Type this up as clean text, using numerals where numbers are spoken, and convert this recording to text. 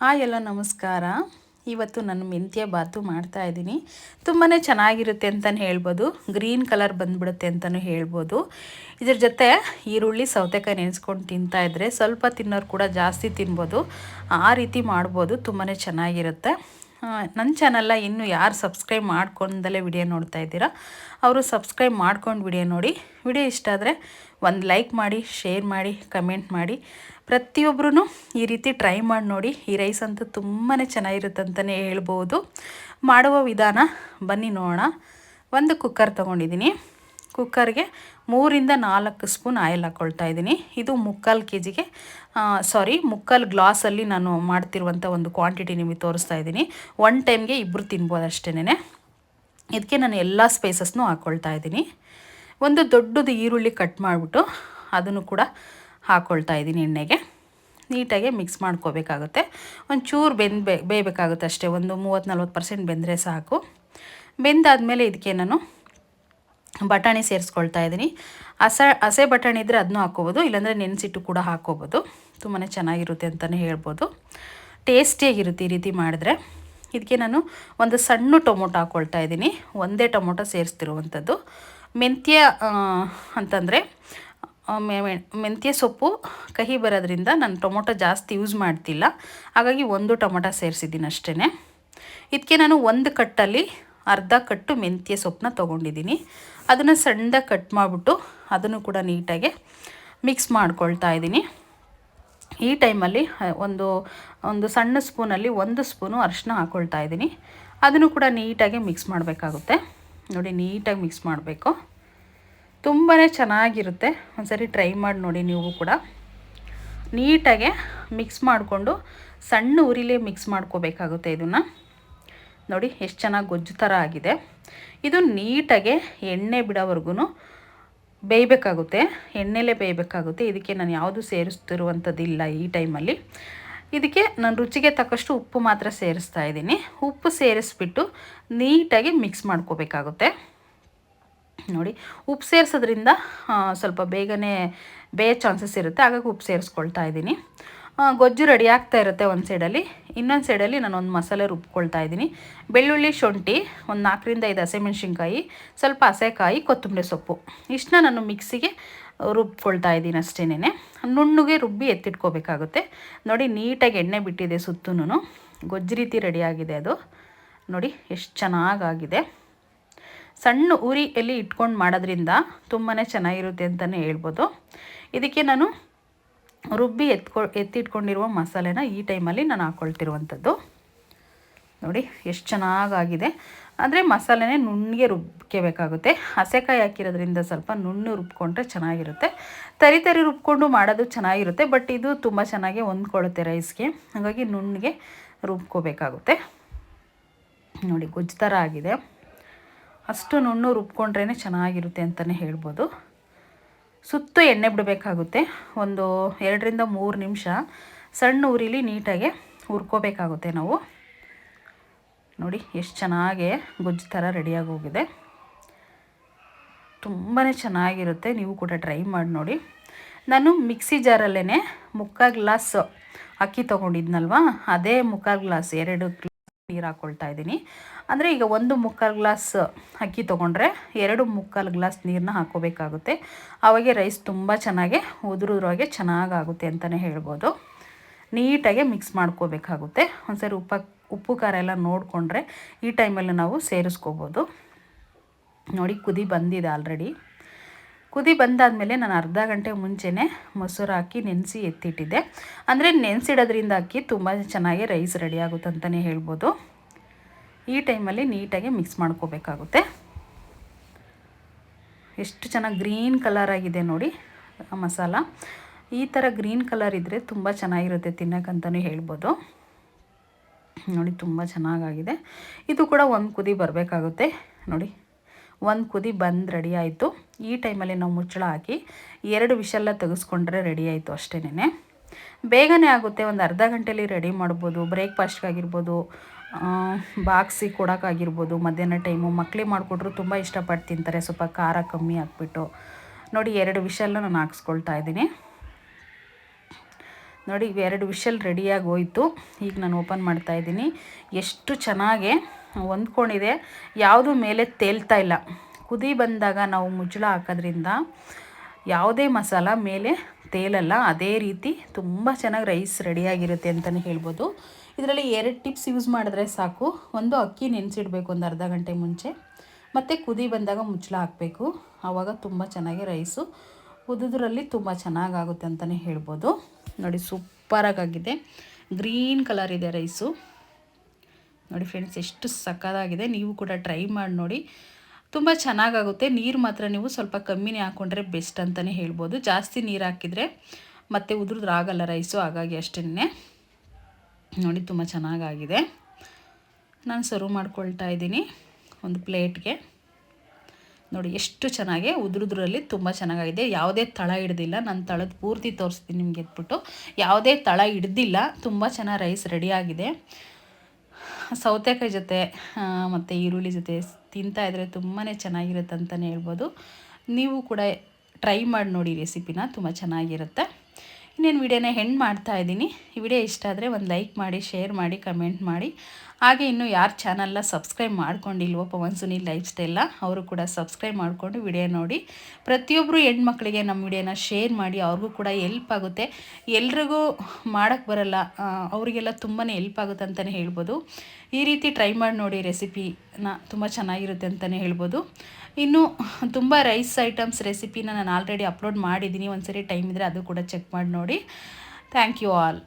Hi ಎಲ್ಲ ನಮಸ್ಕಾರ. ಇವತ್ತು ನಾನು ಮೆಂತ್ಯ ಬಾತು ಮಾಡ್ತಾಯಿದ್ದೀನಿ. ತುಂಬಾ ಚೆನ್ನಾಗಿರುತ್ತೆ ಅಂತಲೇ ಹೇಳ್ಬೋದು. ಗ್ರೀನ್ ಕಲರ್ ಬಂದುಬಿಡುತ್ತೆ ಅಂತಲೂ ಹೇಳ್ಬೋದು. ಇದ್ರ ಜೊತೆ ಈರುಳ್ಳಿ ಸೌತೆಕಾಯಿ ನೆನೆಸ್ಕೊಂಡು ತಿಂತಾಯಿದ್ರೆ ಸ್ವಲ್ಪ ತಿನ್ನೋರು ಕೂಡ ಜಾಸ್ತಿ ತಿನ್ಬೋದು. ಆ ರೀತಿ ಮಾಡ್ಬೋದು, ತುಂಬಾ ಚೆನ್ನಾಗಿರುತ್ತೆ. ನನ್ನ ಚಾನಲ್ನ ಇನ್ನೂ ಯಾರು ಸಬ್ಸ್ಕ್ರೈಬ್ ಮಾಡ್ಕೊಂಡಲೇ ವಿಡಿಯೋ ನೋಡ್ತಾ ಇದ್ದೀರಾ ಅವರು ಸಬ್ಸ್ಕ್ರೈಬ್ ಮಾಡ್ಕೊಂಡು ವಿಡಿಯೋ ನೋಡಿ. ವಿಡಿಯೋ ಇಷ್ಟ ಆದರೆ ಒಂದು ಲೈಕ್ ಮಾಡಿ, ಶೇರ್ ಮಾಡಿ, ಕಮೆಂಟ್ ಮಾಡಿ. ಪ್ರತಿಯೊಬ್ಬರೂ ಈ ರೀತಿ ಟ್ರೈ ಮಾಡಿ ನೋಡಿ. ಈ ರೈಸ್ ಅಂತೂ ತುಂಬಾ ಚೆನ್ನಾಗಿರುತ್ತೆ ಅಂತಲೇ ಹೇಳ್ಬೋದು. ಮಾಡುವ ವಿಧಾನ ಬನ್ನಿ ನೋಡೋಣ. ಒಂದು ಕುಕ್ಕರ್ ತೊಗೊಂಡಿದ್ದೀನಿ. ಕುಕ್ಕರ್ಗೆ 3-4 ಸ್ಪೂನ್ ಆಯಿಲ್ ಹಾಕ್ಕೊಳ್ತಾ ಇದ್ದೀನಿ. ಇದು ಮುಕ್ಕಾಲು ಗ್ಲಾಸಲ್ಲಿ ನಾನು ಮಾಡ್ತಿರುವಂಥ ಒಂದು ಕ್ವಾಂಟಿಟಿ ನಿಮಗೆ ತೋರಿಸ್ತಾ ಇದ್ದೀನಿ. ಒನ್ ಟೈಮ್ಗೆ ಇಬ್ಬರು ತಿನ್ಬೋದು ಅಷ್ಟೇನೆ. ಇದಕ್ಕೆ ನಾನು ಎಲ್ಲ ಸ್ಪೈಸಸ್ನೂ ಹಾಕ್ಕೊಳ್ತಾ ಇದ್ದೀನಿ. ಒಂದು ದೊಡ್ಡದು ಈರುಳ್ಳಿ ಕಟ್ ಮಾಡಿಬಿಟ್ಟು ಅದನ್ನು ಕೂಡ ಹಾಕ್ಕೊಳ್ತಾ ಇದ್ದೀನಿ ಎಣ್ಣೆಗೆ. ನೀಟಾಗಿ ಮಿಕ್ಸ್ ಮಾಡ್ಕೋಬೇಕಾಗುತ್ತೆ. ಒಂಚೂರು ಬೇಯಬೇಕಾಗುತ್ತೆ ಅಷ್ಟೇ. ಒಂದು 30-40% ಬೆಂದರೆ ಸಾಕು. ಬೆಂದಾದಮೇಲೆ ಇದಕ್ಕೆ ನಾನು ಬಟಾಣಿ ಸೇರಿಸ್ಕೊಳ್ತಾ ಇದ್ದೀನಿ. ಹಸೆ ಬಟಾಣಿ ಇದ್ದರೆ ಅದನ್ನೂ ಹಾಕ್ಕೋಬೋದು, ಇಲ್ಲಾಂದರೆ ನೆನೆಸಿಟ್ಟು ಕೂಡ ಹಾಕ್ಕೋಬೋದು. ತುಂಬಾ ಚೆನ್ನಾಗಿರುತ್ತೆ ಅಂತಲೇ ಹೇಳ್ಬೋದು. ಟೇಸ್ಟಿಯಾಗಿರುತ್ತೆ ಈ ರೀತಿ ಮಾಡಿದ್ರೆ. ಇದಕ್ಕೆ ನಾನು ಒಂದು ಸಣ್ಣ ಟೊಮೊಟೊ ಹಾಕ್ಕೊಳ್ತಾ ಇದ್ದೀನಿ. ಒಂದೇ ಟೊಮೊಟೊ ಸೇರಿಸ್ತಿರುವಂಥದ್ದು. ಮೆಂತ್ಯ ಅಂತಂದರೆ ಮೆಂತ್ಯ ಸೊಪ್ಪು ಕಹಿ ಬರೋದ್ರಿಂದ ನಾನು ಟೊಮೊಟೊ ಜಾಸ್ತಿ ಯೂಸ್ ಮಾಡ್ತಿಲ್ಲ, ಹಾಗಾಗಿ ಒಂದು ಟೊಮೊಟೊ ಸೇರಿಸಿದ್ದೀನಿ ಅಷ್ಟೇ. ಇದಕ್ಕೆ ನಾನು ಒಂದು ಕಟ್ಟಲ್ಲಿ ಅರ್ಧ ಕಟ್ಟು ಮೆಂತ್ಯ ಸೊಪ್ಪನ್ನ ತೊಗೊಂಡಿದ್ದೀನಿ. ಅದನ್ನು ಸಣ್ಣದಾಗಿ ಕಟ್ ಮಾಡಿಬಿಟ್ಟು ಅದನ್ನು ಕೂಡ ನೀಟಾಗಿ ಮಿಕ್ಸ್ ಮಾಡ್ಕೊಳ್ತಾ ಇದ್ದೀನಿ. ಈ ಟೈಮಲ್ಲಿ ಒಂದು ಸಣ್ಣ ಸ್ಪೂನಲ್ಲಿ 1 ಸ್ಪೂನು ಅರಿಶಿನ ಹಾಕ್ಕೊಳ್ತಾ ಇದ್ದೀನಿ. ಅದನ್ನು ಕೂಡ ನೀಟಾಗಿ ಮಿಕ್ಸ್ ಮಾಡಬೇಕಾಗುತ್ತೆ. ನೋಡಿ, ನೀಟಾಗಿ ಮಿಕ್ಸ್ ಮಾಡಬೇಕು. ತುಂಬಾ ಚೆನ್ನಾಗಿರುತ್ತೆ. ಒಂದ್ಸರಿ ಟ್ರೈ ಮಾಡಿ ನೋಡಿ ನೀವು ಕೂಡ. ನೀಟಾಗೆ ಮಿಕ್ಸ್ ಮಾಡಿಕೊಂಡು ಸಣ್ಣ ಉರಿಲೇ ಮಿಕ್ಸ್ ಮಾಡ್ಕೋಬೇಕಾಗುತ್ತೆ. ಇದನ್ನು ನೋಡಿ ಎಷ್ಟು ಚೆನ್ನಾಗಿ ಗೊಜ್ಜು ಥರ ಆಗಿದೆ. ಇದು ನೀಟಾಗೆ ಎಣ್ಣೆ ಬಿಡೋವರೆಗೂ ಬೇಯಬೇಕಾಗುತ್ತೆ. ಎಣ್ಣೆಲೇ ಬೇಯಬೇಕಾಗುತ್ತೆ. ಇದಕ್ಕೆ ನಾನು ಯಾವುದು ಸೇರಿಸ್ತಿರುವಂಥದ್ದಿಲ್ಲ ಈ ಟೈಮಲ್ಲಿ. ಇದಕ್ಕೆ ನಾನು ರುಚಿಗೆ ತಕ್ಕಷ್ಟು ಉಪ್ಪು ಮಾತ್ರ ಸೇರಿಸ್ತಾ ಇದ್ದೀನಿ. ಉಪ್ಪು ಸೇರಿಸ್ಬಿಟ್ಟು ನೀಟಾಗಿ ಮಿಕ್ಸ್ ಮಾಡ್ಕೋಬೇಕಾಗುತ್ತೆ. ನೋಡಿ, ಉಪ್ಪು ಸೇರಿಸೋದ್ರಿಂದ ಸ್ವಲ್ಪ ಬೇಗನೆ ಬೇಯೋ ಚಾನ್ಸಸ್ ಇರುತ್ತೆ, ಹಾಗಾಗಿ ಉಪ್ಪು ಸೇರಿಸ್ಕೊಳ್ತಾ ಇದ್ದೀನಿ. ಗೊಜ್ಜು ರೆಡಿ ಆಗ್ತಾ ಇರುತ್ತೆ ಒಂದು ಸೈಡಲ್ಲಿ. ಇನ್ನೊಂದು ಸೈಡಲ್ಲಿ ನಾನು ಒಂದು ಮಸಾಲೆ ರುಬ್ಕೊಳ್ತಾ ಇದ್ದೀನಿ. ಬೆಳ್ಳುಳ್ಳಿ, ಶುಂಠಿ, ಒಂದು 4-5 ಹಸಿಮೆಣ್ಸಿನ್ಕಾಯಿ, ಸ್ವಲ್ಪ ಹಸೆಕಾಯಿ, ಕೊತ್ತಂಬರಿ ಸೊಪ್ಪು, ಇಷ್ಟನ್ನ ನಾನು ಮಿಕ್ಸಿಗೆ ರುಬ್ಕೊಳ್ತಾ ಇದ್ದೀನಿ ಅಷ್ಟೇನೆ. ನುಣ್ಣಗೆ ರುಬ್ಬಿ ಎತ್ತಿಟ್ಕೋಬೇಕಾಗುತ್ತೆ. ನೋಡಿ, ನೀಟಾಗಿ ಎಣ್ಣೆ ಬಿಟ್ಟಿದೆ ಸುತ್ತೂ. ಗೊಜ್ಜು ರೀತಿ ರೆಡಿಯಾಗಿದೆ ಅದು. ನೋಡಿ ಎಷ್ಟು ಚೆನ್ನಾಗಾಗಿದೆ. ಸಣ್ಣ ಉರಿಯಲ್ಲಿ ಇಟ್ಕೊಂಡು ಮಾಡೋದ್ರಿಂದ ತುಂಬಾ ಚೆನ್ನಾಗಿರುತ್ತೆ ಅಂತಲೇ ಹೇಳ್ಬೋದು. ಇದಕ್ಕೆ ನಾನು ರುಬ್ಬಿ ಎತ್ತಿಟ್ಕೊಂಡಿರುವ ಮಸಾಲೆನ ಈ ಟೈಮಲ್ಲಿ ನಾನು ಹಾಕ್ಕೊಳ್ತಿರುವಂಥದ್ದು. ನೋಡಿ ಎಷ್ಟು ಚೆನ್ನಾಗಾಗಿದೆ. ಅಂದರೆ ಮಸಾಲೆನೇ ನುಣ್ಣಗೆ ರುಬ್ಕೋಬೇಕಾಗುತ್ತೆ. ಹಸೆಕಾಯಿ ಹಾಕಿರೋದ್ರಿಂದ ಸ್ವಲ್ಪ ನುಣ್ಣು ರುಬ್ಕೊಂಡ್ರೆ ಚೆನ್ನಾಗಿರುತ್ತೆ. ತರಿ ರುಬ್ಕೊಂಡು ಮಾಡೋದು ಚೆನ್ನಾಗಿರುತ್ತೆ, ಬಟ್ ಇದು ತುಂಬ ಚೆನ್ನಾಗಿ ಹೊಂದ್ಕೊಳ್ಳುತ್ತೆ ರೈಸ್ಗೆ, ಹಾಗಾಗಿ ನುಣ್ಣಗೆ ರುಬ್ಕೋಬೇಕಾಗುತ್ತೆ. ನೋಡಿ, ಗೊಜ್ಜು ಥರ ಆಗಿದೆ. ಅಷ್ಟು ನುಣ್ಣು ರುಬ್ಕೊಂಡ್ರೇ ಚೆನ್ನಾಗಿರುತ್ತೆ ಅಂತಲೇ ಹೇಳ್ಬೋದು. ಸುತ್ತು ಎಣ್ಣೆ ಬಿಡಬೇಕಾಗುತ್ತೆ. ಒಂದು 2-3 ನಿಮಿಷ ಸಣ್ಣ ಉರಿಲಿ ನೀಟಾಗಿ ಹುರ್ಕೋಬೇಕಾಗುತ್ತೆ ನಾವು. ನೋಡಿ ಎಷ್ಟು ಚೆನ್ನಾಗಿ ಗೊಜ್ಜು ಥರ ರೆಡಿಯಾಗಿ ಹೋಗಿದೆ. ತುಂಬಾ ಚೆನ್ನಾಗಿರುತ್ತೆ. ನೀವು ಕೂಡ ಟ್ರೈ ಮಾಡಿ ನೋಡಿ. ನಾನು ಮಿಕ್ಸಿ ಜಾರಲ್ಲೇ 3/4 ಗ್ಲಾಸ್ ಅಕ್ಕಿ ತೊಗೊಂಡಿದ್ನಲ್ವ, ಅದೇ 3/4 ಗ್ಲಾಸ್ 2 ಗ್ಲಾಸ್ ನೀರು ಹಾಕ್ಕೊಳ್ತಾ ಇದ್ದೀನಿ. ಅಂದರೆ ಈಗ 1/4 ಗ್ಲಾಸ್ ಅಕ್ಕಿ ತೊಗೊಂಡ್ರೆ 2/4 ಗ್ಲಾಸ್ ನೀರನ್ನ ಹಾಕ್ಕೋಬೇಕಾಗುತ್ತೆ. ಆವಾಗೆ ರೈಸ್ ತುಂಬ ಚೆನ್ನಾಗಿ ಉದುರುದ್ರಾಗೆ ಚೆನ್ನಾಗಾಗುತ್ತೆ ಅಂತಲೇ ಹೇಳ್ಬೋದು. ನೀಟಾಗಿ ಮಿಕ್ಸ್ ಮಾಡ್ಕೋಬೇಕಾಗುತ್ತೆ. ಒಂದ್ಸರಿ ಉಪ್ಪು ಖಾರ ಎಲ್ಲ ನೋಡಿಕೊಂಡ್ರೆ ಈ ಟೈಮಲ್ಲಿ ನಾವು ಸೇರಿಸ್ಕೋಬೋದು. ನೋಡಿ, ಕುದಿ ಬಂದಿದೆ ಆಲ್ರೆಡಿ. ಕುದಿ ಬಂದಾದಮೇಲೆ ನಾನು ಅರ್ಧ ಗಂಟೆ ಮುಂಚೆನೇ ಮೊಸರು ಹಾಕಿ ನೆನೆಸಿ ಎತ್ತಿಟ್ಟಿದ್ದೆ. ಅಂದರೆ ನೆನೆಸಿಡೋದ್ರಿಂದ ಅಕ್ಕಿ ತುಂಬ ಚೆನ್ನಾಗಿ ರೈಸ್ ರೆಡಿ ಆಗುತ್ತೆ ಅಂತಲೇ ಹೇಳ್ಬೋದು. ಈ ಟೈಮಲ್ಲಿ ನೀಟಾಗಿ ಮಿಕ್ಸ್ ಮಾಡ್ಕೋಬೇಕಾಗುತ್ತೆ. ಎಷ್ಟು ಚೆನ್ನಾಗಿ ಗ್ರೀನ್ ಕಲರ್ ಆಗಿದೆ ನೋಡಿ ಮಸಾಲ. ಈ ಥರ ಗ್ರೀನ್ ಕಲರ್ ಇದ್ದರೆ ತುಂಬ ಚೆನ್ನಾಗಿರುತ್ತೆ ತಿನ್ನೋಕ್ಕಂತಲೇ ಹೇಳ್ಬೋದು. ನೋಡಿ, ತುಂಬ ಚೆನ್ನಾಗಾಗಿದೆ. ಇದು ಕೂಡ ಒಂದು ಕುದಿ ಬರಬೇಕಾಗುತ್ತೆ. ನೋಡಿ, ಒಂದು ಕುದಿ ಬಂದು ರೆಡಿ ಆಯಿತು. ಈ ಟೈಮಲ್ಲಿ ನಾವು ಮುಚ್ಚಳ ಹಾಕಿ 2 ವಿಷಲ್ಲ ತೆಗೆಸ್ಕೊಂಡ್ರೆ ರೆಡಿ ಆಯಿತು ಅಷ್ಟೇನೆ. ಬೇಗನೆ ಆಗುತ್ತೆ. ಒಂದು ಅರ್ಧ ಗಂಟೆಯಲ್ಲಿ ರೆಡಿ ಮಾಡ್ಬೋದು. ಬ್ರೇಕ್ಫಾಸ್ಟ್ಗಾಗಿರ್ಬೋದು, ಬಾಕ್ಸಿಗೆ ಕೊಡೋಕ್ಕಾಗಿರ್ಬೋದು. ಮಧ್ಯಾಹ್ನ ಟೈಮು ಮಕ್ಕಳಿಗೆ ಮಾಡಿಕೊಟ್ರು ತುಂಬ ಇಷ್ಟಪಟ್ಟು ತಿಂತಾರೆ, ಸ್ವಲ್ಪ ಖಾರ ಕಮ್ಮಿ ಹಾಕ್ಬಿಟ್ಟು. ನೋಡಿ, 2 ವಿಷಲ್ನ ನಾನು ಹಾಕ್ಸ್ಕೊಳ್ತಾ ಇದ್ದೀನಿ. ನೋಡಿ 2 ವಿಷಲ್ ರೆಡಿಯಾಗಿ ಹೋಯಿತು. ಈಗ ನಾನು ಓಪನ್ ಮಾಡ್ತಾಯಿದ್ದೀನಿ. ಎಷ್ಟು ಚೆನ್ನಾಗಿ ಹೊಂದ್ಕೊಂಡಿದೆ, ಯಾವುದು ಮೇಲೆ ತೇಲ್ತಾ ಇಲ್ಲ. ಕುದಿ ಬಂದಾಗ ನಾವು ಮುಚ್ಚಳ ಹಾಕೋದ್ರಿಂದ ಯಾವುದೇ ಮಸಾಲ ಮೇಲೆ ತೇಲಲ್ಲ. ಅದೇ ರೀತಿ ತುಂಬ ಚೆನ್ನಾಗಿ ರೈಸ್ ರೆಡಿಯಾಗಿರುತ್ತೆ ಅಂತಲೇ ಹೇಳ್ಬೋದು. ಇದರಲ್ಲಿ 2 ಟಿಪ್ಸ್ ಯೂಸ್ ಮಾಡಿದ್ರೆ ಸಾಕು. ಒಂದು, ಅಕ್ಕಿ ನೆನೆಸಿಡಬೇಕು ಒಂದು ಅರ್ಧ ಗಂಟೆ ಮುಂಚೆ, ಮತ್ತು ಕುದಿ ಬಂದಾಗ ಮುಚ್ಚಳ ಹಾಕಬೇಕು. ಆವಾಗ ತುಂಬ ಚೆನ್ನಾಗಿ ರೈಸು ಉದುದ್ರಲ್ಲಿ ತುಂಬ ಚೆನ್ನಾಗಾಗುತ್ತೆ ಅಂತಲೇ ಹೇಳ್ಬೋದು. ನೋಡಿ ಸೂಪರಾಗಿದೆ, ಗ್ರೀನ್ ಕಲರ್ ಇದೆ ರೈಸು. ನೋಡಿ ಫ್ರೆಂಡ್ಸ್, ಎಷ್ಟು ಸಕ್ಕತ್ತಾಗಿದೆ. ನೀವು ಕೂಡ ಟ್ರೈ ಮಾಡಿ ನೋಡಿ, ತುಂಬ ಚೆನ್ನಾಗಾಗುತ್ತೆ. ನೀರು ಮಾತ್ರ ನೀವು ಸ್ವಲ್ಪ ಕಮ್ಮಿನೇ ಹಾಕ್ಕೊಂಡ್ರೆ ಬೆಸ್ಟ್ ಅಂತಲೇ ಹೇಳ್ಬೋದು. ಜಾಸ್ತಿ ನೀರು ಹಾಕಿದರೆ ಮತ್ತು ಉದುರುದ್ರಾಗಲ್ಲ ರೈಸು, ಹಾಗಾಗಿ ಅಷ್ಟೇ. ನೋಡಿ ತುಂಬ ಚೆನ್ನಾಗಾಗಿದೆ. ನಾನು ಸರ್ವ್ ಮಾಡ್ಕೊಳ್ತಾ ಇದ್ದೀನಿ ಒಂದು ಪ್ಲೇಟ್ಗೆ. ನೋಡಿ ಎಷ್ಟು ಚೆನ್ನಾಗಿ ಉದುರುದ್ರಲ್ಲಿ ತುಂಬ ಚೆನ್ನಾಗಿದೆ. ಯಾವುದೇ ತಳ ಹಿಡ್ದಿಲ್ಲ. ನಾನು ತಳದ ಪೂರ್ತಿ ತೋರಿಸ್ತೀನಿ ನಿಮಗೆ ಎತ್ಬಿಟ್ಟು. ಯಾವುದೇ ತಳ ಹಿಡ್ದಿಲ್ಲ, ತುಂಬ ಚೆನ್ನಾಗಿ ರೈಸ್ ರೆಡಿಯಾಗಿದೆ. ಸೌತೆಕಾಯಿ ಜೊತೆ ಮತ್ತು ಈರುಳ್ಳಿ ಜೊತೆ ತಿಂತಾಯಿದ್ರೆ ತುಂಬಾ ಚೆನ್ನಾಗಿರುತ್ತೆ ಅಂತಲೇ ಹೇಳ್ಬೋದು. ನೀವು ಕೂಡ ಟ್ರೈ ಮಾಡಿ ನೋಡಿ ರೆಸಿಪಿನ, ತುಂಬ ಚೆನ್ನಾಗಿರುತ್ತೆ. ಇನ್ನೇನು ವಿಡಿಯೋನ ಹೆಂಗೆ ಮಾಡ್ತಾಯಿದ್ದೀನಿ. ಈ ವಿಡಿಯೋ ಇಷ್ಟ ಆದರೆ ಒಂದು ಲೈಕ್ ಮಾಡಿ, ಶೇರ್ ಮಾಡಿ, ಕಮೆಂಟ್ ಮಾಡಿ. ಹಾಗೆ ಇನ್ನೂ ಯಾರು ಚಾನಲ್ನ ಸಬ್ಸ್ಕ್ರೈಬ್ ಮಾಡ್ಕೊಂಡಿಲ್ವೋ ಪವನ್ ಸುನೀಲ್ ಲೈಫ್ ಸ್ಟೈಲ್ನ, ಅವರು ಕೂಡ ಸಬ್ಸ್ಕ್ರೈಬ್ ಮಾಡಿಕೊಂಡು ವಿಡಿಯೋ ನೋಡಿ. ಪ್ರತಿಯೊಬ್ಬರು ಹೆಣ್ಮಕ್ಳಿಗೆ ನಮ್ಮ ವಿಡಿಯೋನ ಶೇರ್ ಮಾಡಿ, ಅವ್ರಿಗೂ ಕೂಡ ಹೆಲ್ಪ್ ಆಗುತ್ತೆ. ಎಲ್ರಿಗೂ ಮಾಡೋಕ್ಕೆ ಬರಲ್ಲ, ಅವರಿಗೆಲ್ಲ ತುಂಬಾ ಹೆಲ್ಪ್ ಆಗುತ್ತೆ ಅಂತಲೇ ಹೇಳ್ಬೋದು. ಈ ರೀತಿ ಟ್ರೈ ಮಾಡಿ ನೋಡಿ ರೆಸಿಪಿನ, ತುಂಬ ಚೆನ್ನಾಗಿರುತ್ತೆ ಅಂತಲೇ ಹೇಳ್ಬೋದು. ಇನ್ನು ತುಂಬ ರೈಸ್ ಐಟಮ್ಸ್ ರೆಸಿಪಿನ ನಾನು ಆಲ್ರೆಡಿ ಅಪ್ಲೋಡ್ ಮಾಡಿದ್ದೀನಿ. ಒಂದ್ಸರಿ ಟೈಮ್ ಇದ್ದರೆ ಅದು ಕೂಡ ಚೆಕ್ ಮಾಡಿ ನೋಡಿ. Thank you all.